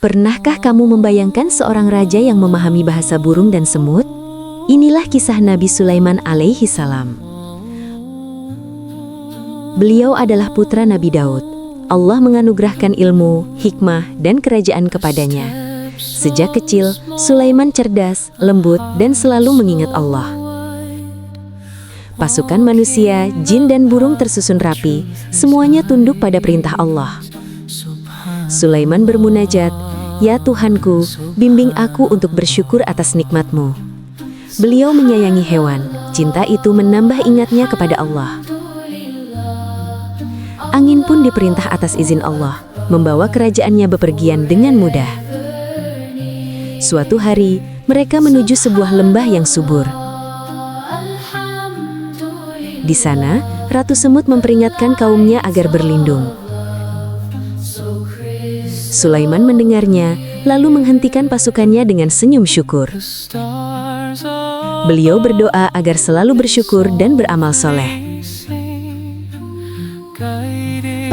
Pernahkah kamu membayangkan seorang raja yang memahami bahasa burung dan semut? Inilah kisah Nabi Sulaiman alaihi salam. Beliau adalah putra Nabi Daud. Allah menganugerahkan ilmu, hikmah, dan kerajaan kepadanya. Sejak kecil, Sulaiman cerdas, lembut, dan selalu mengingat Allah. Pasukan manusia, jin, dan burung tersusun rapi, semuanya tunduk pada perintah Allah. Sulaiman bermunajat, "Ya Tuhanku, bimbing aku untuk bersyukur atas nikmat-Mu." Beliau menyayangi hewan, cinta itu menambah ingatnya kepada Allah. Angin pun diperintah atas izin Allah, membawa kerajaannya bepergian dengan mudah. Suatu hari, mereka menuju sebuah lembah yang subur. Di sana, Ratu Semut memperingatkan kaumnya agar berlindung. Sulaiman mendengarnya, lalu menghentikan pasukannya dengan senyum syukur. Beliau berdoa agar selalu bersyukur dan beramal soleh.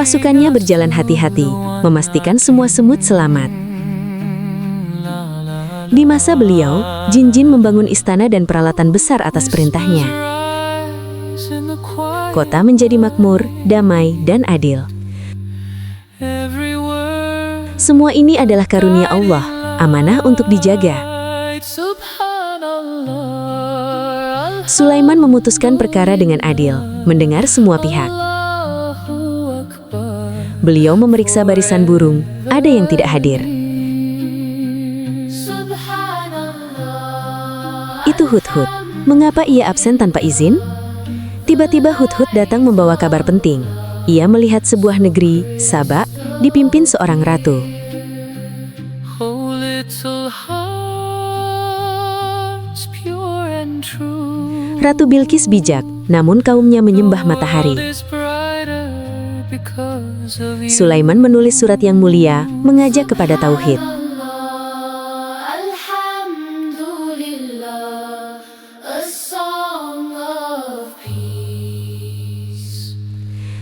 Pasukannya berjalan hati-hati, memastikan semua semut selamat. Di masa beliau, jin-jin membangun istana dan peralatan besar atas perintahnya. Kota menjadi makmur, damai, dan adil. Semua ini adalah karunia Allah, amanah untuk dijaga. Sulaiman memutuskan perkara dengan adil, mendengar semua pihak. Beliau memeriksa barisan burung, ada yang tidak hadir. Itu Hudhud. Mengapa ia absen tanpa izin? Tiba-tiba Hudhud datang membawa kabar penting. Ia melihat sebuah negeri, Saba, dipimpin seorang ratu. Ratu Bilqis bijak, namun kaumnya menyembah matahari. Sulaiman menulis surat yang mulia, mengajak kepada tauhid.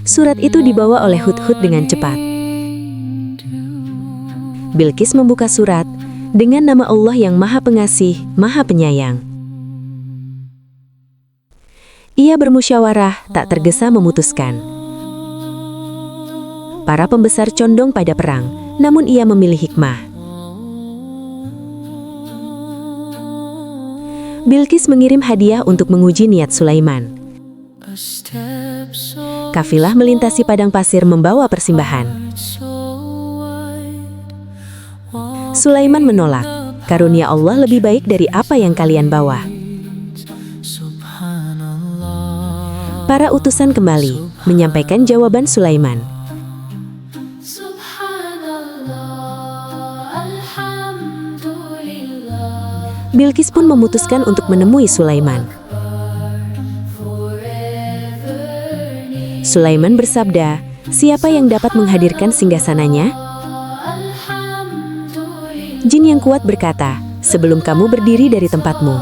Surat itu dibawa oleh Hudhud dengan cepat. Bilqis membuka surat dengan nama Allah yang Maha Pengasih, Maha Penyayang. Ia bermusyawarah, tak tergesa memutuskan. Para pembesar condong pada perang, namun ia memilih hikmah. Bilqis mengirim hadiah untuk menguji niat Sulaiman. Kafilah melintasi padang pasir membawa persembahan. Sulaiman menolak, karunia Allah lebih baik dari apa yang kalian bawa. Para utusan kembali, menyampaikan jawaban Sulaiman. Bilqis pun memutuskan untuk menemui Sulaiman. Sulaiman bersabda, "Siapa yang dapat menghadirkan singgasananya?" Jin yang kuat berkata, "Sebelum kamu berdiri dari tempatmu."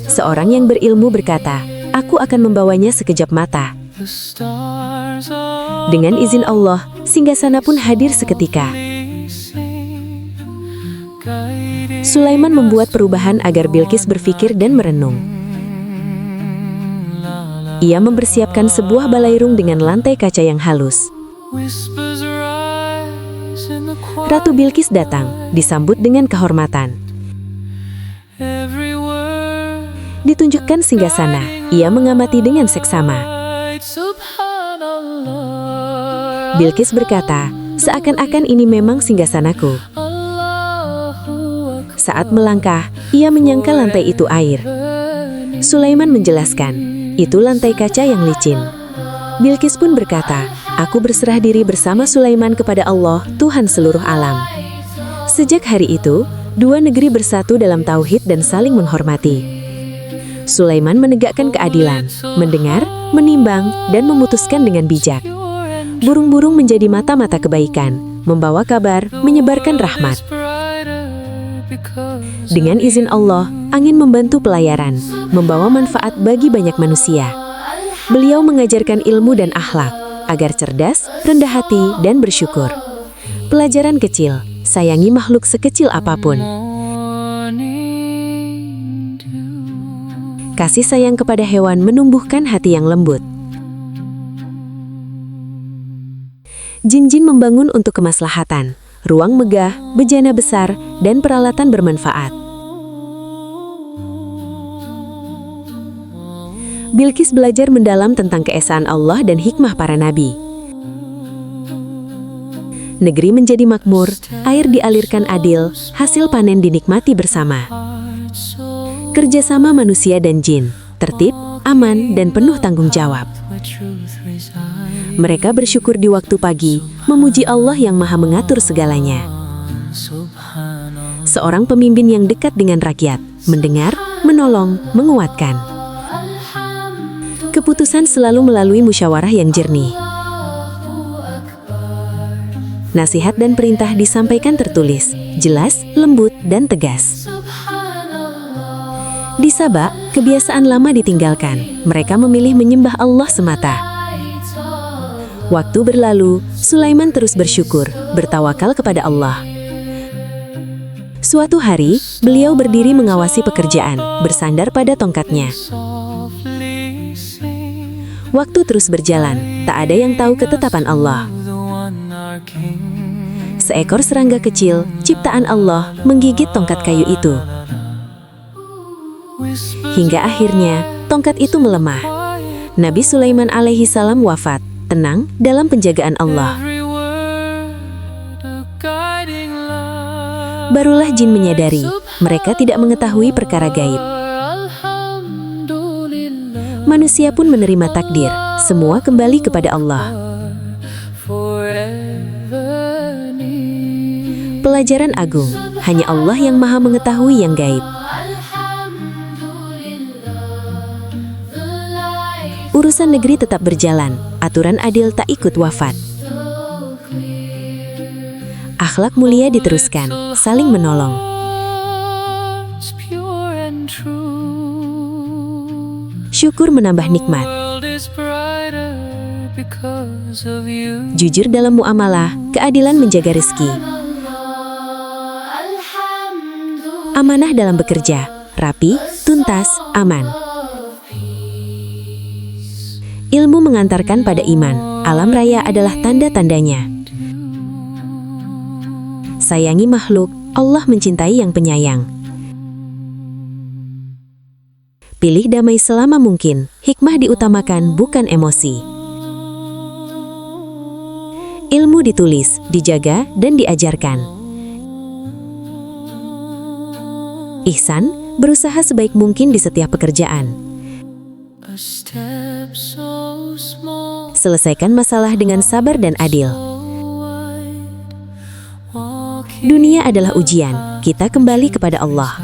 Seorang yang berilmu berkata, "Aku akan membawanya sekejap mata." Dengan izin Allah, singgasana pun hadir seketika. Sulaiman membuat perubahan agar Bilqis berpikir dan merenung. Ia mempersiapkan sebuah balairung dengan lantai kaca yang halus. Ratu Bilqis datang, disambut dengan kehormatan. Ditunjukkan singgasana, ia mengamati dengan seksama. Bilqis berkata, "Seakan-akan ini memang singgasanaku." Saat melangkah, ia menyangka lantai itu air. Sulaiman menjelaskan, "Itu lantai kaca yang licin." Bilqis pun berkata, "Aku berserah diri bersama Sulaiman kepada Allah, Tuhan seluruh alam." Sejak hari itu, dua negeri bersatu dalam tauhid dan saling menghormati. Sulaiman menegakkan keadilan, mendengar, menimbang, dan memutuskan dengan bijak. Burung-burung menjadi mata-mata kebaikan, membawa kabar, menyebarkan rahmat. Dengan izin Allah, angin membantu pelayaran, membawa manfaat bagi banyak manusia. Beliau mengajarkan ilmu dan akhlak, agar cerdas, rendah hati, dan bersyukur. Pelajaran kecil, sayangi makhluk sekecil apapun. Kasih sayang kepada hewan menumbuhkan hati yang lembut. Jin-jin membangun untuk kemaslahatan, ruang megah, bejana besar, dan peralatan bermanfaat. Bilqis belajar mendalam tentang keesaan Allah dan hikmah para nabi. Negeri menjadi makmur, air dialirkan adil, hasil panen dinikmati bersama. Kerjasama manusia dan jin, tertib, aman, dan penuh tanggung jawab. Mereka bersyukur di waktu pagi, memuji Allah yang Maha mengatur segalanya. Seorang pemimpin yang dekat dengan rakyat, mendengar, menolong, menguatkan. Keputusan selalu melalui musyawarah yang jernih. Nasihat dan perintah disampaikan tertulis, jelas, lembut, dan tegas. Di Sabak, kebiasaan lama ditinggalkan. Mereka memilih menyembah Allah semata. Waktu berlalu, Sulaiman terus bersyukur, bertawakal kepada Allah. Suatu hari, beliau berdiri mengawasi pekerjaan, bersandar pada tongkatnya. Waktu terus berjalan, tak ada yang tahu ketetapan Allah. Seekor serangga kecil, ciptaan Allah, menggigit tongkat kayu itu. Hingga akhirnya, tongkat itu melemah. Nabi Sulaiman alaihi salam wafat, tenang, dalam penjagaan Allah. Barulah jin menyadari, mereka tidak mengetahui perkara gaib. Manusia pun menerima takdir, semua kembali kepada Allah. Pelajaran agung, hanya Allah yang Maha mengetahui yang gaib. Urusan negeri tetap berjalan, aturan adil tak ikut wafat. Akhlak mulia diteruskan, saling menolong. Syukur menambah nikmat. Jujur dalam muamalah, keadilan menjaga rezeki. Amanah dalam bekerja, rapi, tuntas, aman. Ilmu mengantarkan pada iman, alam raya adalah tanda-tandanya. Sayangi makhluk, Allah mencintai yang penyayang. Pilih damai selama mungkin, hikmah diutamakan bukan emosi. Ilmu ditulis, dijaga, dan diajarkan. Ihsan, berusaha sebaik mungkin di setiap pekerjaan. Selesaikan masalah dengan sabar dan adil. Dunia adalah ujian, kita kembali kepada Allah.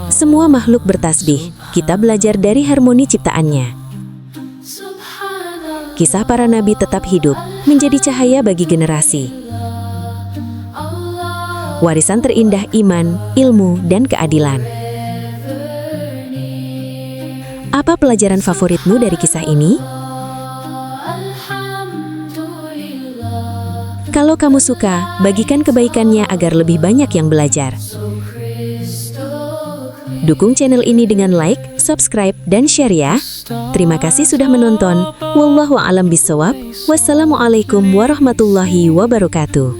Semua makhluk bertasbih, kita belajar dari harmoni ciptaannya. Kisah para nabi tetap hidup, menjadi cahaya bagi generasi. Warisan terindah iman, ilmu, dan keadilan. Apa pelajaran favoritmu dari kisah ini? Kalau kamu suka, bagikan kebaikannya agar lebih banyak yang belajar. Dukung channel ini dengan like, subscribe, dan share ya. Terima kasih sudah menonton. Wallahu a'lam bishawab. Wassalamualaikum warahmatullahi wabarakatuh.